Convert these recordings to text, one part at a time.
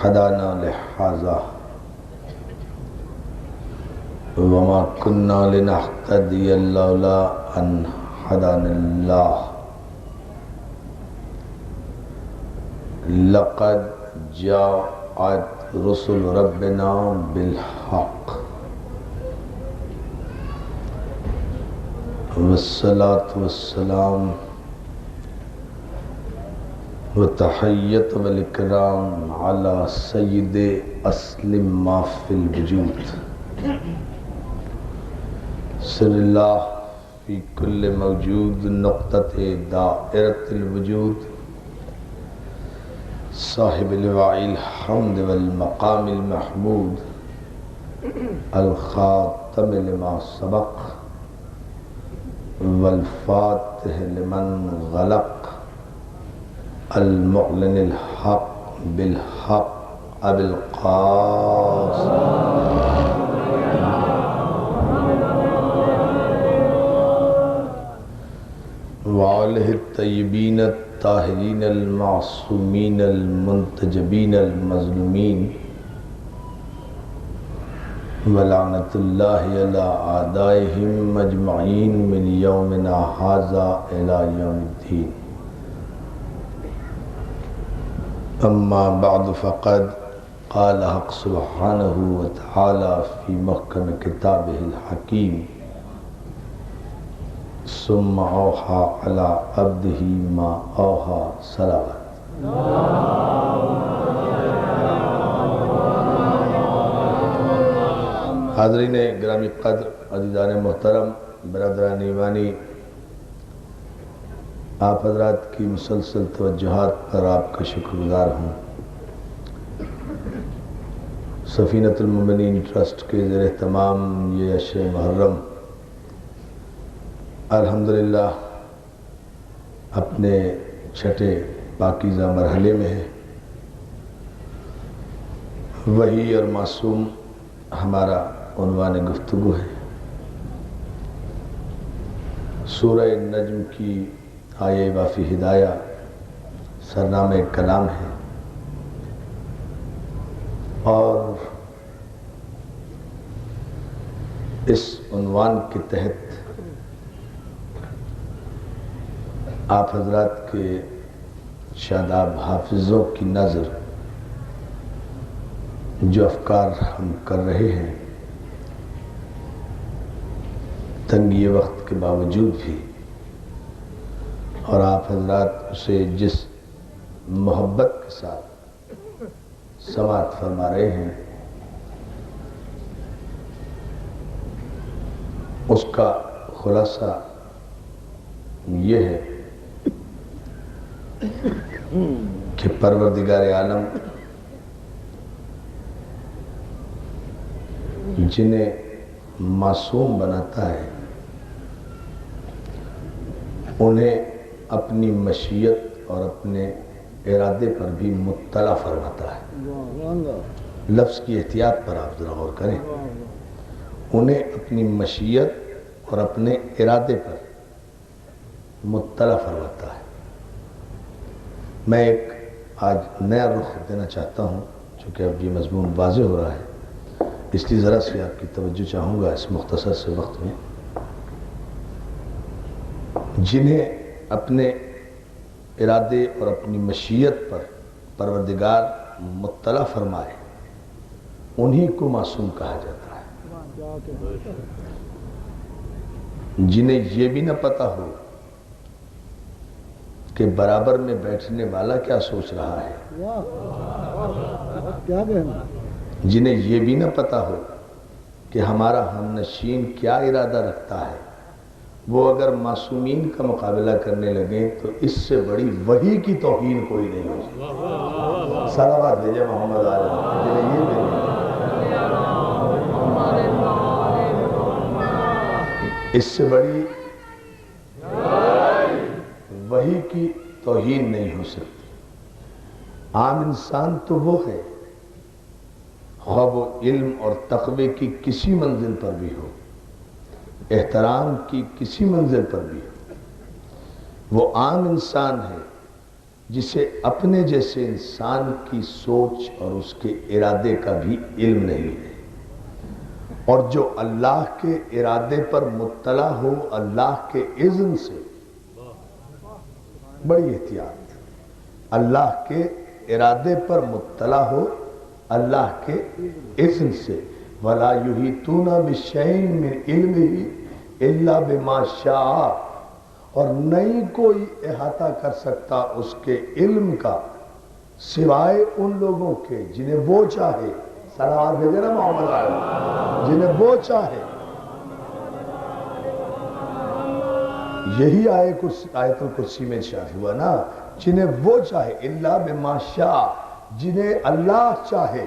هدانا لهذا وما كنا لنهتدي لولا أن هدانا الله لقد جاءت رسل ربنا بالحق والصلاة والسلام وتحیت والاکرام علی سید اسلم ما فی الوجود سر اللہ فی کل موجود نقطۃ دائرۃ الوجود صاحب لواء الحمد والمقام المحمود الخاتم لما سبق والفاتح لمن غلق المعلن الحق بالحق ابو القاسم وآلہ الطیبین الطاہرین المعصومین المنتجبین المظلومین ولعنت اللہ علی اعدائہم مجمعین من یومنا ھذا الی یوم الدین اما بعد فقد قال حق سبحانہ وتعالی فی محکم کتابہ الحکیم ثم اوحى على عبده ما اوحى صلوات حاضرین گرامی قدر عزیزان محترم برادران ایمانی، آپ حضرات کی مسلسل توجہات پر آپ کا شکر گزار ہوں۔ سفینۃ المؤمنین ٹرسٹ کے زیر اہتمام یہ عشر محرم الحمدللہ اپنے چھٹے پاکیزہ مرحلے میں ہے۔ وحی اور معصوم ہمارا عنوان گفتگو ہے۔ سورہ نجم کی آیہ وافی ہدایہ سرنامہ کلام ہے، اور اس عنوان کے تحت آپ حضرات کے شاداب حافظوں کی نظر جو افکار ہم کر رہے ہیں، تنگی وقت کے باوجود بھی، اور آپ حضرات اسے جس محبت کے ساتھ سماعت فرما رہے ہیں، اس کا خلاصہ یہ ہے کہ پروردگار عالم جنہیں معصوم بناتا ہے انہیں اپنی مشیت اور اپنے ارادے پر بھی مطلع فرماتا ہے۔ لفظ کی احتیاط پر آپ ذرا غور کریں، انہیں اپنی مشیت اور اپنے ارادے پر مطلع فرماتا ہے۔ میں ایک آج نیا رخ دینا چاہتا ہوں، چونکہ اب یہ مضمون واضح ہو رہا ہے، اس لیے ذرا سے آپ کی توجہ چاہوں گا اس مختصر سے وقت میں۔ جنہیں اپنے ارادے اور اپنی مشیت پر پروردگار مطلع فرمائے انہی کو معصوم کہا جاتا ہے۔ جنہیں یہ بھی نہ پتہ ہو کہ برابر میں بیٹھنے والا کیا سوچ رہا ہے، جنہیں یہ بھی نہ پتہ ہو کہ ہمارا ہمنشین کیا ارادہ رکھتا ہے، وہ اگر معصومین کا مقابلہ کرنے لگیں تو اس سے بڑی وحی کی توہین کوئی نہیں ہو سکتی۔ صلوات بھیجے محمد علیہ جنہیں یہ بھی اس سے بڑی وحی کی توہین نہیں ہو سکتی۔ عام انسان تو وہ ہے، خواہ وہ علم اور تقوی کی کسی منزل پر بھی ہو، احترام کی کسی منزل پر بھی ہو، وہ عام انسان ہے جسے اپنے جیسے انسان کی سوچ اور اس کے ارادے کا بھی علم نہیں ہے، اور جو اللہ کے ارادے پر مطلع ہو اللہ کے اذن سے، بڑی احتیاط، اللہ کے ارادے پر مطلع ہو اللہ کے اذن سے، وَلَا يُحِيطُونَ بِشَيْءٍ مِّنْ عِلْمِهِ إِلَّا بِمَا شَاءَ، اور نہیں کوئی احاطہ کر سکتا اس کے علم کا سوائے ان لوگوں کے جنہیں وہ چاہے۔ صلوات بھیجے نا محمد علیہ، جنہیں وہ چاہے۔ یہی آیت الکرسی میں ارشاد ہوا نا، جنہیں وہ چاہے، الا بما شاء، جنہیں اللہ چاہے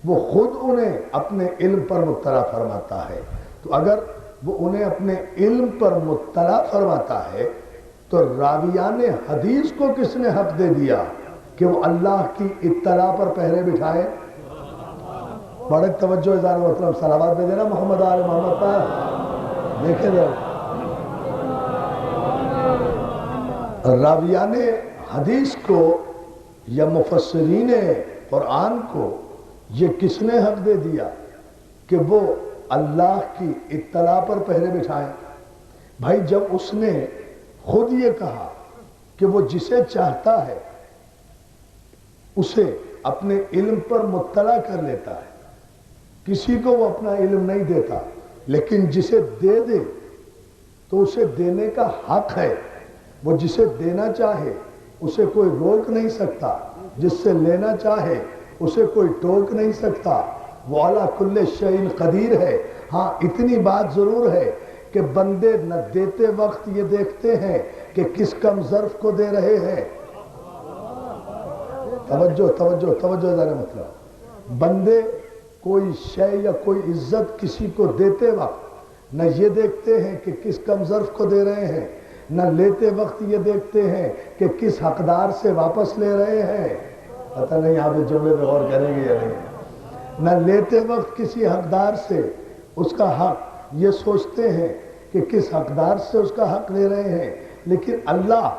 وہ خود انہیں اپنے علم پر مطلع فرماتا ہے۔ تو اگر وہ انہیں اپنے علم پر مطلع فرماتا ہے تو راویان حدیث کو کس نے حق دے دیا کہ وہ اللہ کی اطلاع پر پہرے بٹھائے؟ بڑے توجہ اظہار محترم، صلوات بھیجے نا محمد آل محمد پر۔ دیکھیں ذرا، راویان حدیث کو یا مفسرین قرآن کو یہ کس نے حق دے دیا کہ وہ اللہ کی اطلاع پر پہرے بٹھائیں؟ بھائی جب اس نے خود یہ کہا کہ وہ جسے چاہتا ہے اسے اپنے علم پر مطلع کر لیتا ہے، کسی کو وہ اپنا علم نہیں دیتا، لیکن جسے دے دے تو اسے دینے کا حق ہے، وہ جسے دینا چاہے اسے کوئی روک نہیں سکتا، جس سے لینا چاہے اسے کوئی ٹوک نہیں سکتا، وہ علی کل شیء قدیر ہے۔ ہاں اتنی بات ضرور ہے کہ بندے نہ دیتے وقت یہ دیکھتے ہیں کہ کس کم ظرف کو دے رہے ہیں۔ توجہ توجہ توجہ ذرا، مطلب بندے کوئی شے یا کوئی عزت کسی کو دیتے وقت نہ یہ دیکھتے ہیں کہ کس کم ظرف کو دے رہے ہیں، نہ لیتے وقت یہ دیکھتے ہیں کہ کس حقدار سے واپس لے رہے ہیں۔ پتہ نہیں آپ اس جملے پہ غور کریں گے یا نہیں۔ نہ لیتے وقت کسی حقدار سے اس کا حق یہ سوچتے ہیں کہ کس حقدار سے اس کا حق لے رہے ہیں، لیکن اللہ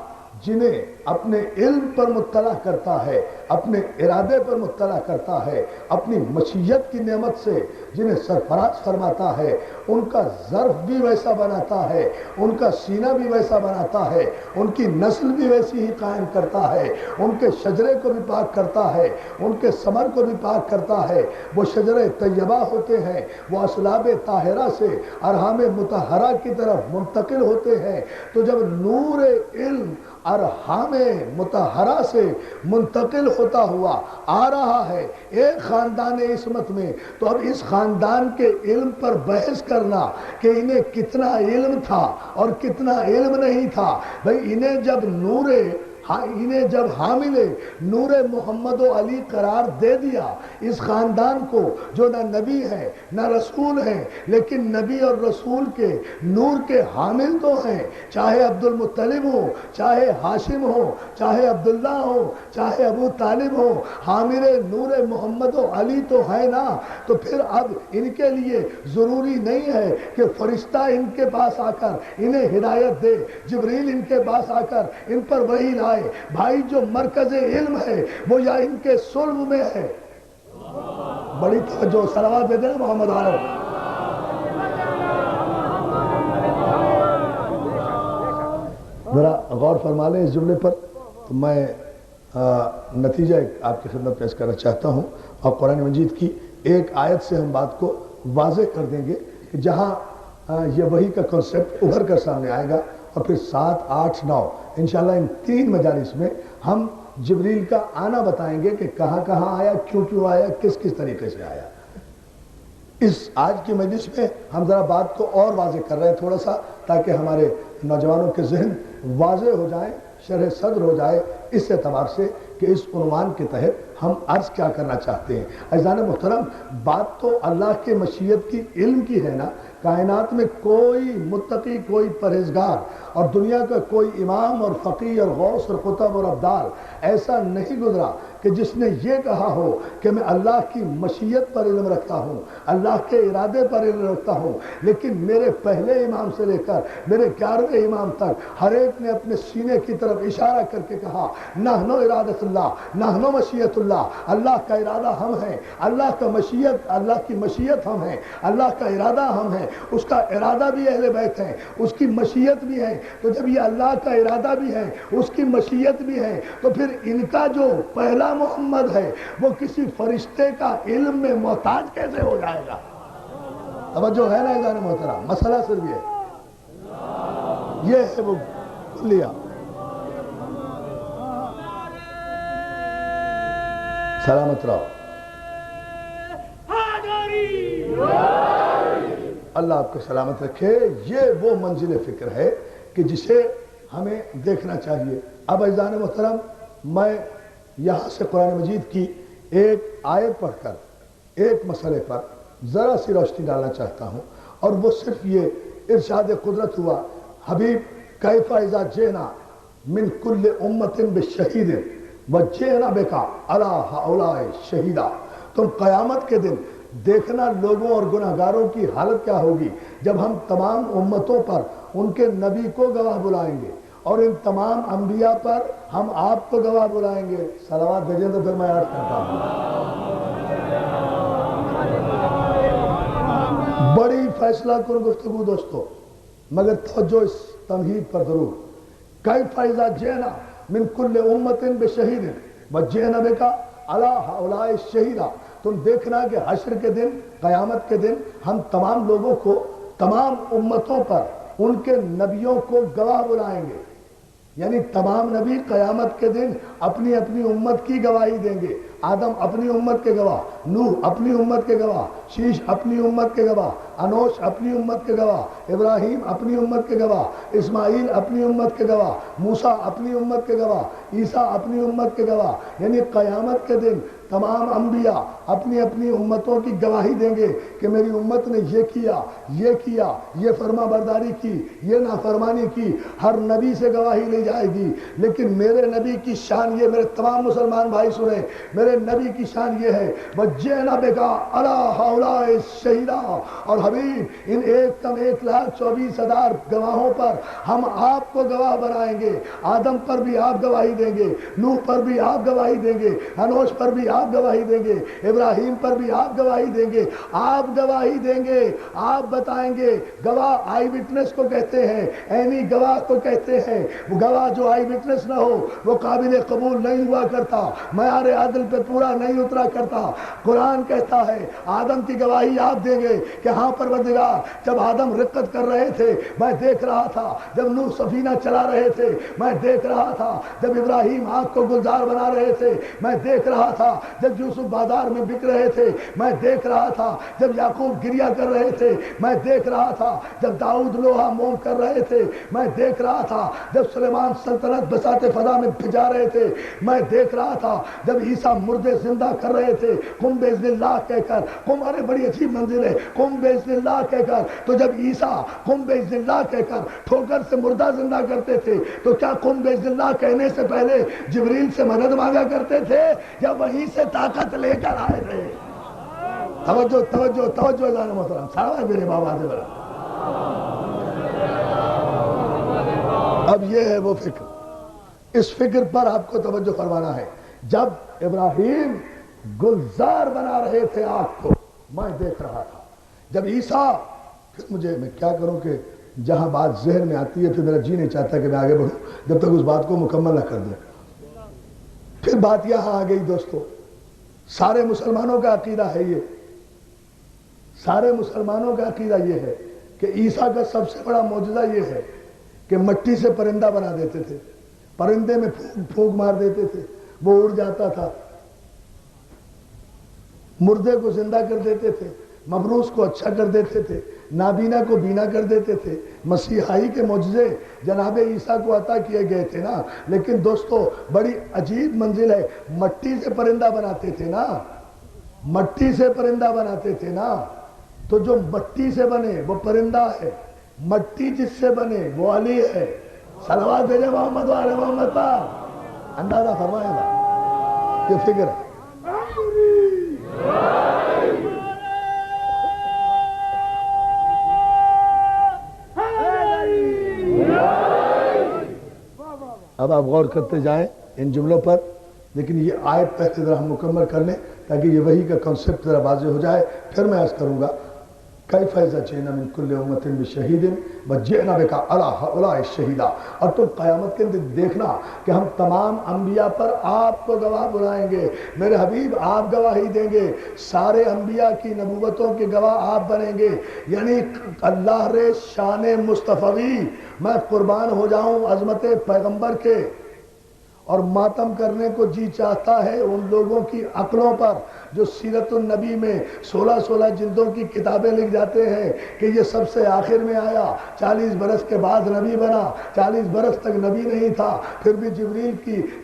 جنہیں اپنے علم پر مطلع کرتا ہے، اپنے ارادے پر مطلع کرتا ہے، اپنی مشیت کی نعمت سے جنہیں سرفراز فرماتا ہے، ان کا ظرف بھی ویسا بناتا ہے، ان کا سینہ بھی ویسا بناتا ہے، ان کی نسل بھی ویسی ہی قائم کرتا ہے، ان کے شجرے کو بھی پاک کرتا ہے، ان کے ثمر کو بھی پاک کرتا ہے۔ وہ شجرے طیبہ ہوتے ہیں، وہ اصلاب طاہرہ سے ارحام مطہرہ کی طرف منتقل ہوتے ہیں، تو جب نور علم ارحام مطہرہ سے منتقل ہوتا ہوا آ رہا ہے ایک خاندان عصمت میں، تو اب اس خاندان کے علم پر بحث کرنا کہ انہیں کتنا علم تھا اور کتنا علم نہیں تھا، بھئی انہیں جب حامل نور محمد و علی قرار دے دیا، اس خاندان کو جو نہ نبی ہے نہ رسول ہے، لیکن نبی اور رسول کے نور کے حامل تو ہیں، چاہے عبد المطلب ہو، چاہے ہاشم ہو، چاہے عبداللہ ہو، چاہے ابو طالب ہو، حامل نور محمد و علی تو ہے نا، تو پھر اب ان کے لیے ضروری نہیں ہے کہ فرشتہ ان کے پاس آ کر انہیں ہدایت دے، جبریل ان کے پاس آ کر ان پر وحی لائے۔ بھائی جو مرکز علم ہے وہ یا ان کے صلب میں ہے۔ بڑی توجہ، صلوات دے دینا محمد علیہ۔ ذرا غور فرما لیں اس جملے پر، تو میں نتیجہ آپ کی خدمت پیش کرنا چاہتا ہوں، اور قرآن مجید کی ایک آیت سے ہم بات کو واضح کر دیں گے کہ جہاں یہ وحی کا کنسپٹ ابھر کر سامنے آئے گا، اور پھر 7، 8، 9 انشاءاللہ ان 3 مجالس میں ہم جبریل کا آنا بتائیں گے کہ کہاں کہاں آیا، کیوں آیا، کس طریقے سے آیا۔ اس آج کی مجلس میں ہم ذرا بات کو اور واضح کر رہے ہیں تھوڑا سا، تاکہ ہمارے نوجوانوں کے ذہن واضح ہو جائیں، شرح صدر ہو جائے، اس اعتبار سے کہ اس عنوان کے تحت ہم عرض کیا کرنا چاہتے ہیں۔ عزیزان محترم، بات تو اللہ کے مشیت کی، علم کی ہے نا، کائنات میں کوئی متقی، کوئی پرہیزگار اور دنیا کا کوئی امام اور فقیہ اور غوث اور قطب اور ابدال ایسا نہیں گزرا کہ جس نے یہ کہا ہو کہ میں اللہ کی مشیت پر علم رکھتا ہوں، اللہ کے ارادے پر علم رکھتا ہوں۔ لیکن میرے پہلے امام سے لے کر میرے 11ویں امام تک ہر ایک نے اپنے سینے کی طرف اشارہ کر کے کہا نحن ارادت اللہ، نحن مشیت اللہ، اللہ کا ارادہ ہم ہیں، اللہ کی مشیت ہم ہیں، اللہ کا ارادہ ہم ہیں، اس کا ارادہ بھی اہل بیت ہیں، اس کی مشیت بھی ہے۔ تو جب یہ اللہ کا ارادہ بھی ہے، اس کی مشیت بھی ہے، تو پھر ان کا جو پہلا محمد ہے وہ کسی فرشتے کا علم میں محتاج کیسے ہو جائے گا؟ توجہ ہے نا اذان محترم؟ مسئلہ صرف یہ ہے وہ کلیہ۔ سلامت رہو، اللہ آپ کو سلامت رکھے۔ یہ وہ منزل فکر ہے کہ جسے ہمیں دیکھنا چاہیے۔ اب عزیزان محترم، میں یہاں سے قرآن مجید کی ایک آیت پڑھ کر ایک مسئلے پر ذرا سی روشنی ڈالنا چاہتا ہوں، اور وہ صرف یہ ارشاد قدرت ہوا حبیب کیف اذا جئنا من کل امت بشہید وجئنا بک علی ہؤلاء شہیدا۔ تم قیامت کے دن دیکھنا لوگوں اور گناہگاروں کی حالت کیا ہوگی جب ہم تمام امتوں پر ان کے نبی کو گواہ بلائیں گے، اور ان تمام انبیاء پر ہم آپ کو گواہ بلائیں گے۔ صلوات بھیجیں تو پھر میں عرض کرتا ہوں۔ بڑی فیصلہ کن گفتگو دوستو، مگر توجہ اس تمہید پر ضرور۔ کیف اذا جئنا من کل امت بشہید وجئنا بک علی ہؤلاء شہیدا۔ تم دیکھنا کہ حشر کے دن، قیامت کے دن ہم تمام لوگوں کو، تمام امتوں پر ان کے نبیوں کو گواہ بلائیں گے، یعنی تمام نبی قیامت کے دن اپنی اپنی امت کی گواہی دیں گے۔ آدم اپنی امت کے گواہ، نوح اپنی امت کے گواہ، شیش اپنی امت کے گواہ، انوش اپنی امت کے گواہ، ابراہیم اپنی امت کے گواہ، اسماعیل اپنی امت کے گواہ، موسیٰ اپنی امت کے گواہ، عیسیٰ اپنی امت کے گواہ۔ یعنی قیامت کے دن تمام انبیاء اپنی اپنی امتوں کی گواہی دیں گے کہ میری امت نے یہ کیا، یہ فرما برداری کی، یہ نافرمانی کی۔ ہر نبی سے گواہی لی جائے گی، لیکن میرے نبی کی شان یہ، میرے تمام مسلمان بھائی سنیں، میرے نبی کی شان یہ ہے وجئنا بک علی ہؤلاء شہیدا۔ اور حبیب ان 1,24,000 گواہوں پر ہم آپ کو گواہ بنائیں گے۔ آدم پر بھی آپ گواہی دیں گے، نوح پر بھی آپ گواہی دیں گے، انوش پر بھی آپ گواہی دیں گے، ابراہیم پر بھی آپ گواہی دیں گے۔ آپ گواہی دیں گے، آپ بتائیں گے۔ گواہ آئی وٹنس کو کہتے ہیں، عینی گواہ کو کہتے ہیں۔ وہ گواہ جو آئی وٹنس نہ ہو وہ قابل قبول نہیں ہوا کرتا، معیار عدل پہ پورا نہیں اترا کرتا۔ قرآن کہتا ہے آدم کی گواہی آپ دیں گے کہ ہاں پروردگار، جب آدم رقت کر رہے تھے میں دیکھ رہا تھا، جب نوح سفینہ چلا رہے تھے میں دیکھ رہا تھا، جب ابراہیم آگ کو گلزار بنا رہے تھے میں دیکھ رہا تھا، جب یوسف بازار میں بک رہے تھے میں دیکھ رہا تھا، جب یعقوب گریہ کر رہے تھے میں دیکھ رہا تھا، جب داؤد لوہا موم کر رہے تھے میں دیکھ رہا تھا، جب سلیمان سلطنت بساط فضا میں بھجا رہے تھے میں دیکھ رہا تھا، جب عیسیٰ مردے زندہ کر رہے تھے قم باذن اللہ کہہ کر، قم ارے بڑی عجیب منزل ہے، قم باذن اللہ کہہ کر، تو جب عیسیٰ قم باذن اللہ کہہ کر ٹھوکر سے مردہ زندہ کرتے تھے تو کیا قم باذن اللہ کہنے سے پہلے جبریل سے مدد مانگا کرتے تھے یا وہیں سے طاقت لے کر آئے تھے؟ توجہ توجہ توجہ اذان محترم، سارا میرے بابا سے بڑا۔ اب یہ ہے وہ فکر، اس فکر پر آپ کو توجہ فرمانا ہے۔ جب ابراہیم گلزار بنا رہے تھے آگ کو میں دیکھ رہا تھا، جب عیسیٰ، پھر میں کیا کروں کہ جہاں بات ذہن میں آتی ہے پھر میرا جی نہیں چاہتا کہ میں آگے بڑھوں جب تک اس بات کو مکمل نہ کر دوں۔ پھر بات یہاں آ گئی دوستو، سارے مسلمانوں کا عقیدہ ہے یہ، سارے مسلمانوں کا عقیدہ یہ ہے کہ عیسیٰ کا سب سے بڑا معجزہ یہ ہے کہ مٹی سے پرندہ بنا دیتے تھے، پرندے میں پھونک مار دیتے تھے، وہ اڑ جاتا تھا، مردے کو زندہ کر دیتے تھے، مبروس کو اچھا کر دیتے تھے، نابینا کو بینا کر دیتے تھے۔ مسیحائی کے معجزے جناب عیسیٰ کو عطا کیے گئے تھے نا، لیکن دوستو بڑی عجیب منزل ہے، مٹی سے پرندہ بناتے تھے نا، مٹی سے پرندہ بناتے تھے نا، تو جو مٹی سے بنے وہ پرندہ ہے، مٹی جس سے بنے وہ علی ہے۔ صلوات بھیجے محمد وآل محمد پر، اندازہ فرمائے گا، یہ فکر ہے۔ اب آپ غور کرتے جائیں ان جملوں پر، لیکن یہ آیت پہلے ذرا ہم مکمل کر لیں تاکہ یہ وحی کا کنسپٹ ذرا واضح ہو جائے، پھر میں عرض کروں گا کیف اذا جئنا من کل امۃ بشہید وجئنا بک علی ہؤلاء شہیدا۔ اور تم قیامت کے دن دیکھنا کہ ہم تمام انبیاء پر آپ کو گواہ بنائیں گے، میرے حبیب آپ گواہی دیں گے، سارے انبیاء کی نبوتوں کے گواہ آپ بنیں گے۔ یعنی اللہ رے شان مصطفی، میں قربان ہو جاؤں عظمت پیغمبر کے، اور ماتم کرنے کو جی چاہتا ہے ان لوگوں کی عقلوں پر جو سیرت النبی میں 16 جلدوں کی کتابیں لکھ جاتے ہیں کہ یہ سب سے آخر میں آیا، 40 برس کے بعد نبی بنا، 40 برس تک نبی نہیں تھا، پھر بھی جبریل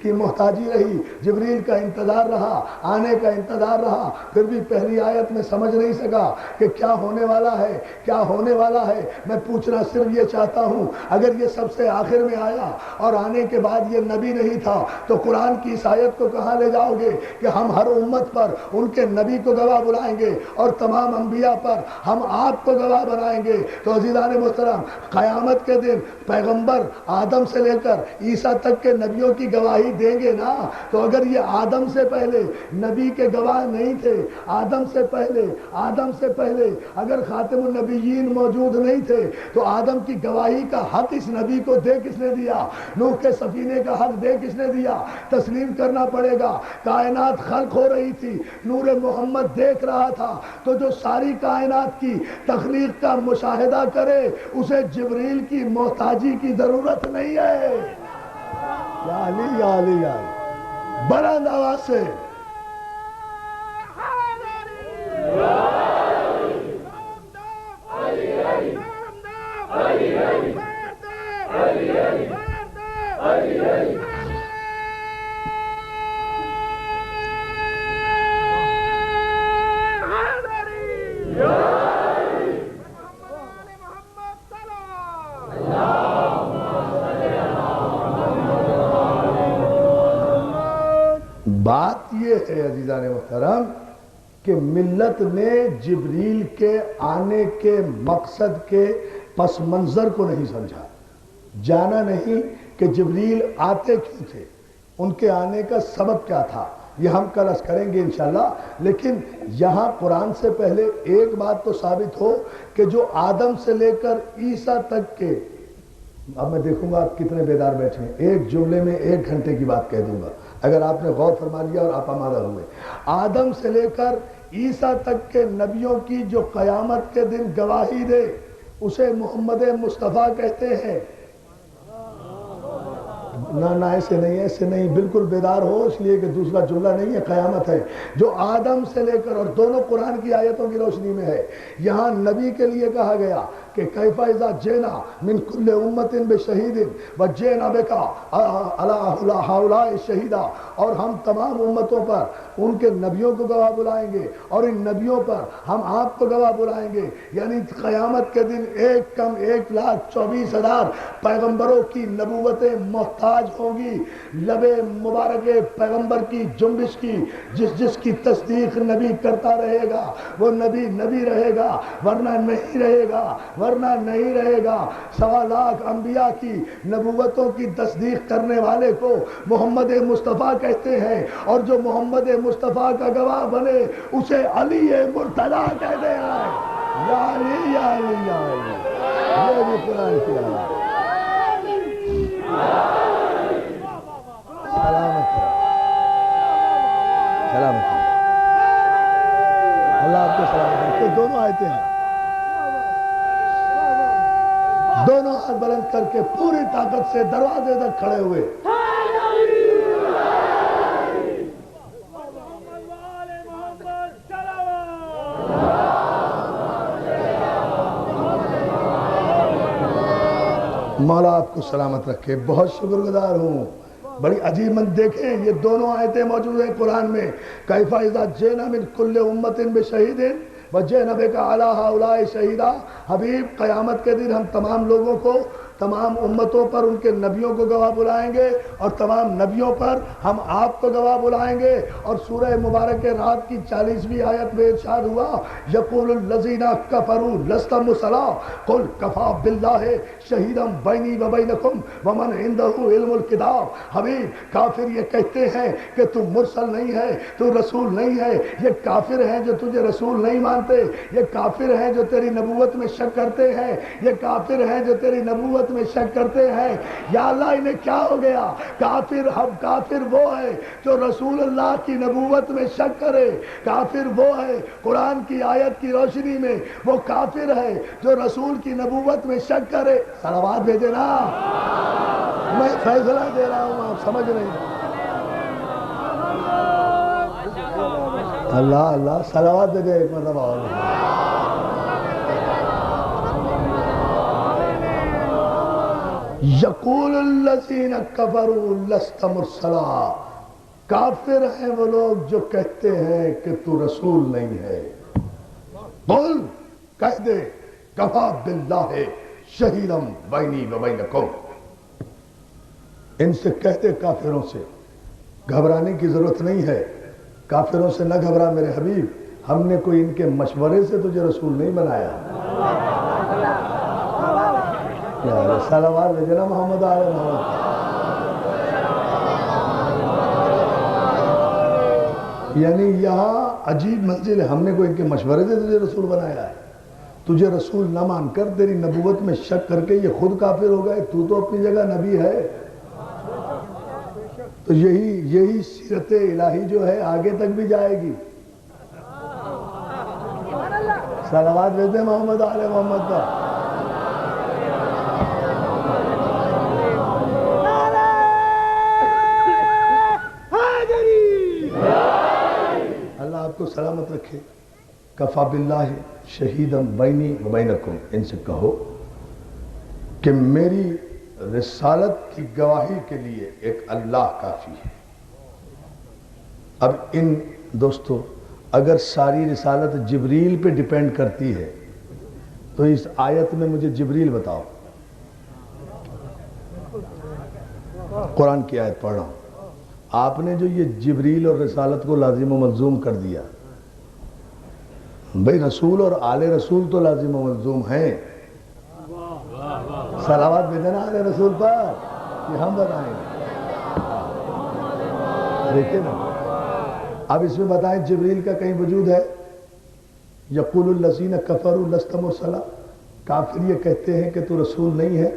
کی محتاجی رہی، جبریل کا انتظار رہا، آنے کا انتظار رہا، پھر بھی پہلی آیت میں سمجھ نہیں سکا کہ کیا ہونے والا ہے، کیا ہونے والا ہے۔ میں پوچھنا صرف یہ چاہتا ہوں، اگر یہ سب سے آخر میں آیا اور آنے کے بعد یہ نبی نہیں تھا تو قرآن کی اس آیت کو کہاں لے جاؤ گے کہ ہم ہر امت پر ان کے نبی کو گواہ بلائیں گے اور تمام انبیاء پر ہم آپ کو گواہ بنائیں گے؟ تو عزیزان محترم، قیامت کے دن پیغمبر آدم سے لے کر عیسیٰ تک کے نبیوں کی گواہی دیں گے نا۔ تو اگر یہ آدم سے پہلے نبی کے گواہ نہیں تھے، آدم سے پہلے اگر خاتم النبیین موجود نہیں تھے تو آدم کی گواہی کا حق اس نبی کو دے کس نے دیا؟ نوح کے سفینے کا حق دے کس نے دیا؟ تسلیم کرنا پڑے گا۔ کائنات خلق ہو رہی تھی، نور محمد دیکھ رہا تھا، تو جو ساری کائنات کی تخلیق کا مشاہدہ کرے اسے جبریل کی محتاجی کی ضرورت نہیں ہے۔ یا علی یا علی یا علی، بلند آواز سے بات یہ ہے عزیزان محترم کہ ملت نے جبریل کے آنے کے مقصد کے پس منظر کو نہیں سمجھا، جانا نہیں کہ جبریل آتے کیوں تھے، ان کے آنے کا سبب کیا تھا، یہ ہم کل عرض کریں گے انشاءاللہ۔ لیکن یہاں قرآن سے پہلے ایک بات تو ثابت ہو کہ جو آدم سے لے کر عیسیٰ تک کے، اب میں دیکھوں گا آپ کتنے بیدار بیٹھے ہیں، ایک جملے میں 1 گھنٹے کی بات کہہ دوں گا اگر آپ نے غور فرما لیا اور آپ آمادہ ہوئے۔ آدم سے لے کر عیسیٰ تک کے نبیوں کی جو قیامت کے دن گواہی دے اسے محمد مصطفیٰ کہتے ہیں۔ نہ ایسے نہیں، بالکل بیدار ہو، اس لیے کہ دوسرا جملہ نہیں ہے، قیامت ہے۔ جو آدم سے لے کر، اور دونوں قرآن کی آیتوں کی روشنی میں ہے، یہاں نبی کے لیے کہا گیا کہ کیف اذا جئنا من کل امۃ بشہید وجئنا بک علی ہؤلاء شہیدا، اور ہم تمام امتوں پر ان کے نبیوں کو گواہ بلائیں گے اور ان نبیوں پر ہم آپ کو گواہ بلائیں گے۔ یعنی قیامت کے دن 1,24,000 پیغمبروں کی نبوتیں محتاج ہوں گی لب مبارک پیغمبر کی جنبش کی، جس کی تصدیق نبی کرتا رہے گا وہ نبی رہے گا، ورنہ نہیں رہے گا۔ 1.25 لاکھ انبیاء کی نبوتوں کی تصدیق کرنے والے کو محمد مصطفیٰ کہتے ہیں، اور جو محمد مصطفیٰ کا گواہ بنے اسے علی مرتضیٰ کہتے ہیں۔ یا علی یا علی یا علی، یہ بھی قرآن کی آیت ہے۔ سلامت اللہ آپ کو سلامت رکھے۔ دونوں آیتیں ہیں، دونوں ہاتھ بلند کر کے پوری طاقت سے دروازے تک کھڑے ہوئے۔ مولا آپ کو سلامت رکھے، بہت شکر گزار ہوں۔ بڑی عجیب مند دیکھیں، یہ دونوں آیتیں موجود ہیں قرآن میں۔ کیف اذا جئنا من کل امۃ بشہید وَجَعَلْنَا عَلَىٰ هَٰؤُلَاءِ شَهِيدًا، حبیب قیامت کے دن ہم تمام لوگوں کو، تمام امتوں پر ان کے نبیوں کو گواہ بلائیں گے، اور تمام نبیوں پر ہم آپ کو گواہ بلائیں گے۔ اور سورہ مبارک رات کی 40ویں آیت میں ارشاد ہوا یقول الذین کفروا لست مرسلا قل کفی باللہ شہیدا بینی و بینکم ومن عندہ علم الکتاب۔ حبیب کافر یہ کہتے ہیں کہ تو مرسل نہیں ہے، تو رسول نہیں ہے، یہ کافر ہیں جو تجھے رسول نہیں مانتے، یہ کافر ہیں جو تیری نبوت میں شک کرتے ہیں، یہ کافر ہیں جو تیری نبوت میں شک کرتے ہیں۔ یا اللہ انہیں کیا ہو گیا؟ کافر وہ ہے جو رسول اللہ کی نبوت میں شک کرے، کافر وہ ہے قرآن کی آیت کی روشنی میں، وہ کافر ہے جو رسول کی نبوت میں شک کرے۔ صلوات بھیجے نا، میں فیصلہ دے رہا ہوں، آپ سمجھ نہیں۔ اللہ اللہ صلوات دے دے ایک مرتبہ اور۔ یقول الذین کفروا لست مرسلا، کافر ہیں وہ لوگ جو کہتے ہیں کہ تو رسول نہیں ہے۔ قل کہہ دے کفی باللہ شہیدا بینی و بینکم، ان سے کہہ دے کافروں سے، گھبرانے کی ضرورت نہیں ہے، کافروں سے نہ گھبرا میرے حبیب، ہم نے کوئی ان کے مشورے سے تجھے رسول نہیں بنایا۔ صلوات بھیجنا محمد آل محمد۔ یعنی یہاں عجیب منزل ہے، ہم نے کوئی ان کے مشورے سے تجھے رسول بنایا ہے، تجھے رسول نہ مان کر تیری نبوت میں شک کر کے یہ خود کافر ہو گئے، تو اپنی جگہ نبی ہے۔ تو یہی سیرت الہی جو ہے آگے تک بھی جائے گی۔ صلوات بھیجتے محمد آل محمد کا۔ اللہ آپ کو سلامت رکھے۔ کفی باللہ شہیدا بینی و بینکم، ان سے کہو کہ میری رسالت کی گواہی کے لیے ایک اللہ کافی ہے۔ اب ان دوستو اگر ساری رسالت جبریل پہ ڈیپینڈ کرتی ہے تو اس آیت میں مجھے جبریل بتاؤ۔ قرآن کی آیت پڑھ رہا ہوں، آپ نے جو یہ جبریل اور رسالت کو لازم و ملزوم کر دیا، بھئی رسول اور آل رسول تو لازم و ملزوم ہیں۔ صلوات بھیجنا آل رسول پر، یہ ہم بتائیں گے۔ دیکھیں نا، اب اس میں بتائیں جبریل کا کہیں وجود ہے؟ یقول الذین کفروا لست مرسلا، کافر یہ کہتے ہیں کہ تو رسول نہیں ہے،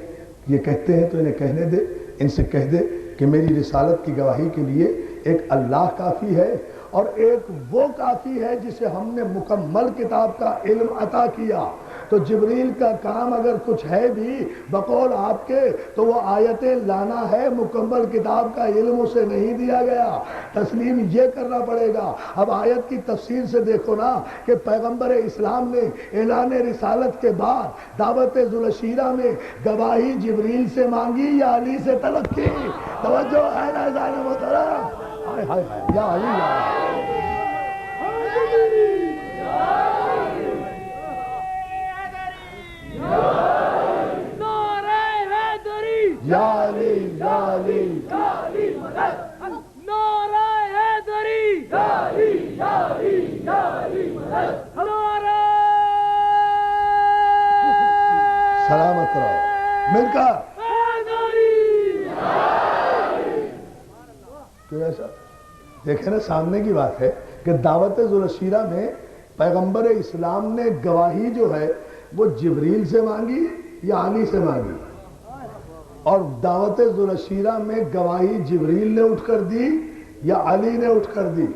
یہ کہتے ہیں تو انہیں کہنے دے، ان سے کہہ دے کہ میری رسالت کی گواہی کے لیے ایک اللہ کافی ہے، اور ایک وہ کافی ہے جسے ہم نے مکمل کتاب کا علم عطا کیا۔ تو جبریل کا کام اگر کچھ ہے بھی بقول آپ کے تو وہ آیتیں لانا ہے، مکمل کتاب کا علم اسے نہیں دیا گیا۔ تسلیم یہ کرنا پڑے گا۔ اب آیت کی تفسیر سے دیکھو نا کہ پیغمبر اسلام نے اعلان رسالت کے بعد دعوت ذوالعشیرہ میں گواہی جبریل سے مانگی یا علی سے طلب کی؟ توجہ ہے نا اذان محترم؟ ہائے ہائے ہائے، یا علی یا یا علی یا علی نعرہ حیدری، یا علی یا علی یا علی نعرہ سلامت رہو مل کر۔ کیوں ایسا؟ دیکھیں نا، سامنے کی بات ہے کہ دعوت ذوالعشیرہ میں پیغمبر اسلام نے گواہی جو ہے وہ جبریل سے مانگی یا علی سے مانگی، اور دعوت ذوالعشیرہ میں گواہی جبریل نے اٹھ کر دی یا علی نے اٹھ کر دی؟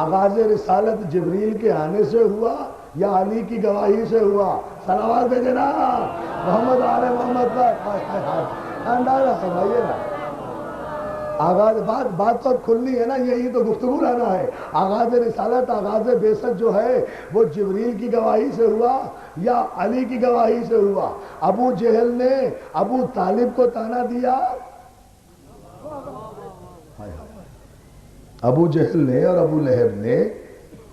آغاز رسالت جبریل کے آنے سے ہوا یا علی کی گواہی سے ہوا؟ صلوات بھیجے نا محمد آل محمد پر۔ اندازہ فرمائیے نا، آغاز بات تو اب کھلنی ہے نا، یہی تو گفتگو رہنا ہے۔ آغاز رسالت، آغاز بعثت جو ہے وہ جبریل کی گواہی سے ہوا یا علی کی گواہی سے ہوا؟ ابو جہل نے ابو طالب کو طعنہ دیا، ابو جہل نے اور ابو لہب نے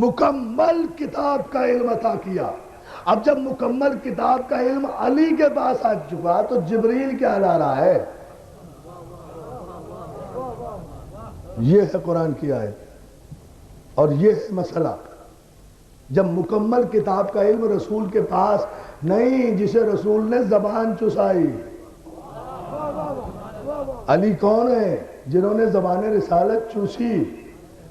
مکمل کتاب کا علم عطا کیا۔ اب جب مکمل کتاب کا علم علی کے پاس آ چکا تو جبریل کیا لا رہا ہے؟ یہ ہے قرآن کی آیت اور یہ ہے مسئلہ۔ جب مکمل کتاب کا علم رسول کے پاس نہیں، جسے رسول نے زبان چسائی۔ علی کون ہے؟ جنہوں نے زبان رسالت چوسی،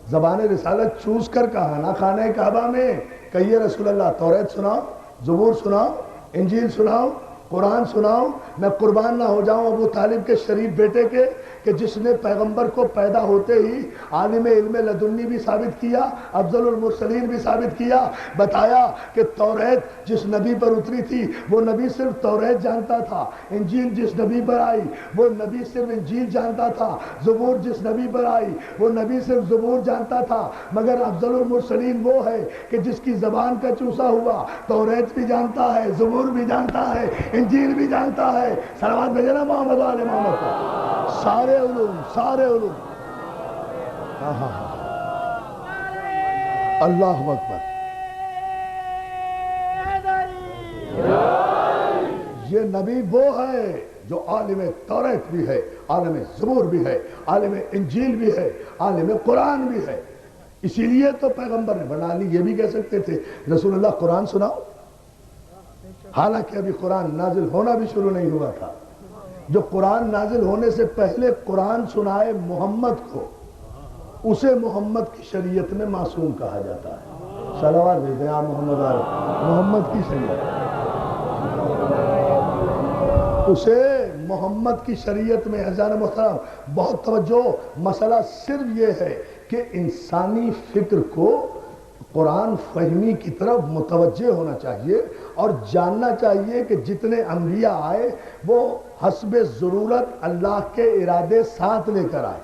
زبان رسالت چوس کر کہا نا خانہ کعبہ میں کہیے رسول اللہ توریت سناؤ، زبور سناؤ، انجیل سناؤ، قرآن سناؤ، میں قربان نہ ہو جاؤں ابو طالب کے شریف بیٹے کے، کہ جس نے پیغمبر کو پیدا ہوتے ہی عالم علم لدنی بھی ثابت کیا، افضل المرسلین بھی ثابت کیا، بتایا کہ توریت جس نبی پر اتری تھی وہ نبی صرف توریت جانتا تھا، انجیل جس نبی پر آئی وہ نبی صرف انجیل جانتا تھا، زبور جس نبی پر آئی وہ نبی صرف زبور جانتا تھا، مگر افضل المرسلین وہ ہے کہ جس کی زبان کا چوسا ہوا توریت بھی جانتا ہے، زبور بھی جانتا ہے، انجیل بھی جانتا ہے۔ صلوات بھیجنا محمد علیہ محمد کو، سارے علوم، سارے علوم۔ اللہ اکبر۔ یہ نبی وہ ہے جو عالم توریت بھی ہے، عالم زبور بھی ہے، عالم انجیل بھی ہے، عالم قرآن بھی ہے۔ اسی لیے تو پیغمبر نے بنا لی۔ یہ بھی کہہ سکتے تھے رسول اللہ قرآن سناؤ، حالانکہ ابھی قرآن نازل ہونا بھی شروع نہیں ہوا تھا۔ جو قرآن نازل ہونے سے پہلے قرآن سنائے محمد کو، اسے محمد کی شریعت میں معصوم کہا جاتا ہے۔ صلوات بھیجتے ہیں آپ محمد علیہ محمد کی شریعت، اسے محمد کی شریعت میں عزیزان محترم بہت توجہ۔ مسئلہ صرف یہ ہے کہ انسانی فکر کو قرآن فہمی کی طرف متوجہ ہونا چاہیے اور جاننا چاہیے کہ جتنے انبیاء آئے وہ حسب ضرورت اللہ کے ارادے ساتھ لے کر آئے،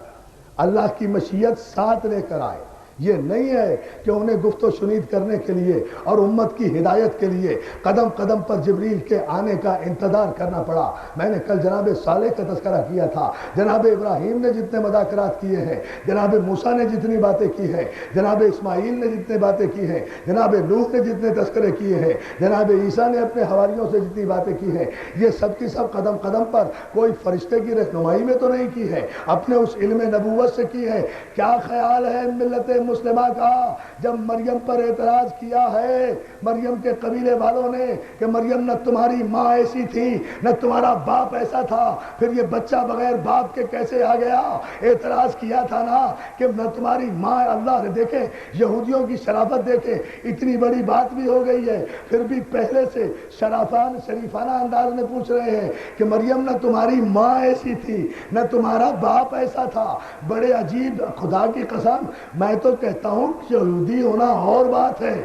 اللہ کی مشیت ساتھ لے کر آئے۔ یہ نہیں ہے کہ انہیں گفت و شنید کرنے کے لیے اور امت کی ہدایت کے لیے قدم قدم پر جبریل کے آنے کا انتظار کرنا پڑا۔ میں نے کل جناب صالح کا تذکرہ کیا تھا، جناب ابراہیم نے جتنے مذاکرات کیے ہیں، جناب موسیٰ نے جتنی باتیں کی ہیں، جناب اسماعیل نے جتنے باتیں کی ہیں، جناب نوح نے جتنے تذکرے کیے ہیں، جناب عیسیٰ نے اپنے حواریوں سے جتنی باتیں کی ہیں، یہ سب کی سب قدم قدم پر کوئی فرشتے کی رہنمائی میں تو نہیں کی ہے، اپنے اس علم نبوت سے کی ہے۔ کیا خیال ہے ملت مسلمہ کا جب مریم پر اعتراض کیا ہے مریم کے قبیلے والوں نے کہ مریم نہ تمہاری ماں ایسی تھی نہ تمہارا باپ ایسا تھا، پھر یہ بچہ بغیر باپ کے کیسے آ گیا؟ اعتراض کیا تھا نا کہ نہ تمہاری ماں۔ اللہ نے دیکھیں یہودیوں کی شرافت دیکھیں، اتنی بڑی بات بھی ہو گئی ہے پھر بھی پہلے سے شریفانہ انداز میں پوچھ رہے ہیں کہ مریم نہ تمہاری ماں ایسی تھی نہ تمہارا باپ ایسا تھا۔ بڑے عجیب، خدا کی قسم میں تو کہتا ہوں یہودی ہونا اور بات ہے،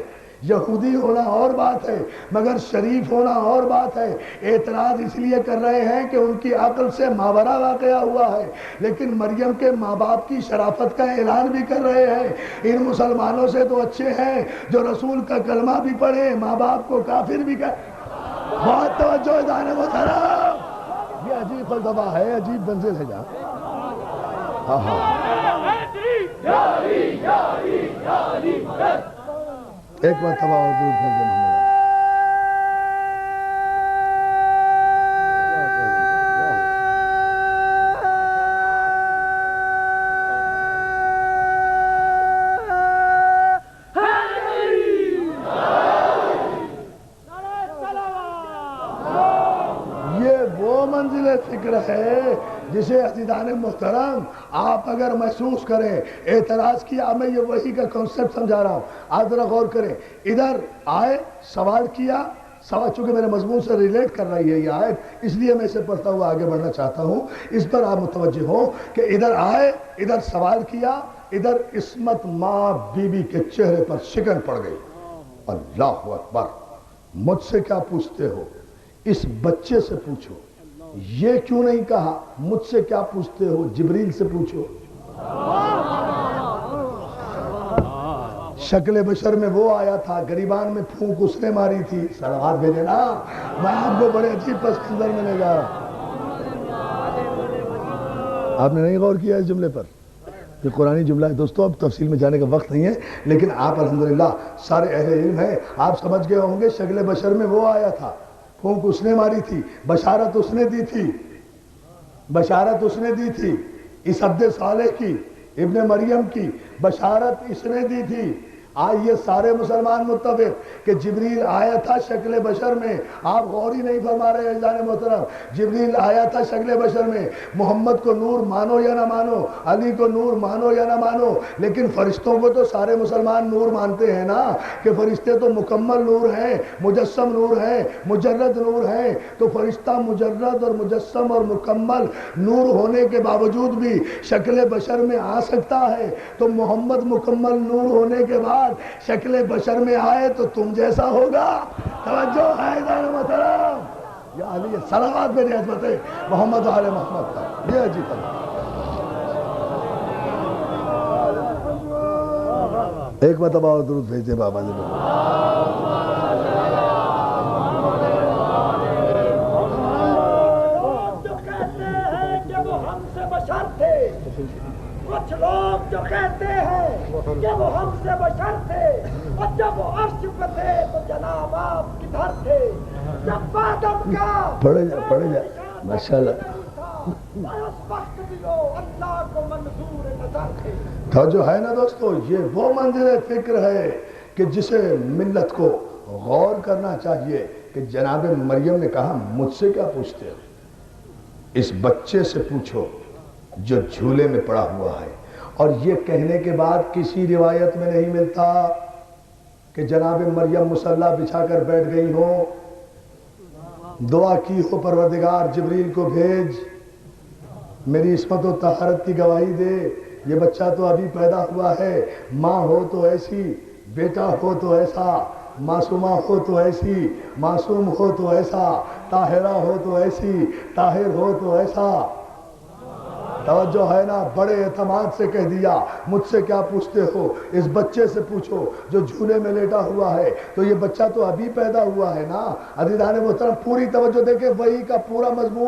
یہودی ہونا اور بات ہے، مگر شریف ہونا اور بات ہے۔ اعتراض اس لیے کر رہے ہیں کہ ان کی عقل سے ماورا واقعہ ہوا ہے، لیکن مریم کے ماں باپ کی شرافت کا اعلان بھی کر رہے ہیں۔ ان مسلمانوں سے تو اچھے ہیں جو رسول کا کلمہ بھی پڑھے، ماں باپ کو کافر بھی کہہ۔ بہت توجہ دانے محترم، یہ عجیب فلسفہ ہے، عجیب بنزل ہے جا۔ ایک مرتبہ اور درود پھر دے محمد۔ یہ وہ منزل فکر ہے جسے عزیزان محترم آپ اگر محسوس کریں۔ اعتراض کیا، میں یہ وہی کا کنسپٹ سمجھا رہا ہوں، آپ ذرا غور کریں۔ ادھر آئے، سوال کیا، سوال چونکہ میرے مضمون سے ریلیٹ کر رہی ہے یہ آیت، اس لیے میں اسے پڑھتا ہوا آگے بڑھنا چاہتا ہوں، اس پر آپ متوجہ ہوں کہ ادھر آئے، ادھر سوال کیا، ادھر عصمت ماں بی بی کے چہرے پر شکن پڑ گئی۔ اللہ اکبر، مجھ سے کیا پوچھتے ہو؟ اس بچے سے پوچھو۔ یہ کیوں نہیں کہا مجھ سے کیا پوچھتے ہو؟ جبریل سے پوچھو۔ شکل بشر میں وہ آیا تھا، گریبان میں پھونک اس نے ماری تھی۔ صلوات بھیجے نا، میں آپ کو بڑے عجیب پس منظر میں لے جا رہا۔ آپ نے نہیں غور کیا اس جملے پر؟ یہ قرآنی جملہ ہے دوستو، اب تفصیل میں جانے کا وقت نہیں ہے، لیکن آپ الحمدللہ سارے اہل علم ہیں، آپ سمجھ گئے ہوں گے شکل بشر میں وہ آیا تھا، پھونک اس نے ماری تھی، بشارت اس نے دی تھی، بشارت اس نے دی تھی، اس عبد صالح کی، ابن مریم کی بشارت اس نے دی تھی۔ آج یہ سارے مسلمان متفق کہ جبریل آیا تھا شکل بشر میں، آپ غور ہی نہیں فرما رہے عزیزان محترم، جبریل آیا تھا شکل بشر میں، محمد کو نور مانو یا نہ مانو، علی کو نور مانو یا نہ مانو، لیکن فرشتوں کو تو سارے مسلمان نور مانتے ہیں نا، کہ فرشتے تو مکمل نور ہیں، مجسم نور ہیں، مجرد نور ہیں، تو فرشتہ مجرد اور مجسم اور مکمل نور ہونے کے باوجود بھی شکل بشر میں آ سکتا ہے، تو محمد مکمل نور ہونے کے بعد شکل بشر میں آئے تو تم جیسا ہوگا۔ توجہ ہے عزیزان محترم، یا علی صلوات میری عظمت محمد و آل محمد کا، یہ عجیب ایک مرتبہ اور درود بھیجیں بابا جی۔ جو کہتے ہیں کہ وہ ہم سے بشر تھے، کچھ لوگ جو کہتے ہیں کہ وہ ہم سے بشر تھے، اور جب وہ عرش پہ تھے تو جناب آپ کدھر تھے؟ جب آدم کا پڑھے جا ماشاءاللہ، اس وقت بھی وہ اللہ کو منظور نظر تھے۔ توجہ ہے نا دوستو، یہ وہ منظر فکر ہے کہ جسے ملت کو غور کرنا چاہیے، کہ جناب مریم نے کہا مجھ سے کیا پوچھتے ہو، اس بچے سے پوچھو جو جھولے میں پڑا ہوا ہے۔ اور یہ کہنے کے بعد کسی روایت میں نہیں ملتا کہ جناب مریم مصلی بچھا کر بیٹھ گئی ہو، دعا کی ہو پروردگار جبریل کو بھیج، میری عصمت و طہارت کی گواہی دے، یہ بچہ تو ابھی پیدا ہوا ہے، ماں ہو تو ایسی، بیٹا ہو تو ایسا، معصومہ ہو تو ایسی، معصوم ہو تو ایسا، طاہرہ ہو تو ایسی، طاہر ہو تو ایسا۔ توجہ ہے نا، بڑے اعتماد سے کہہ دیا مجھ سے کیا پوچھتے ہو، اس بچے سے پوچھو جو جھولے میں لیٹا ہوا ہے، تو یہ بچہ تو ابھی پیدا ہوا ہے نا۔ عزیزان محترم پوری توجہ دے کے وحی کا پورا مضمون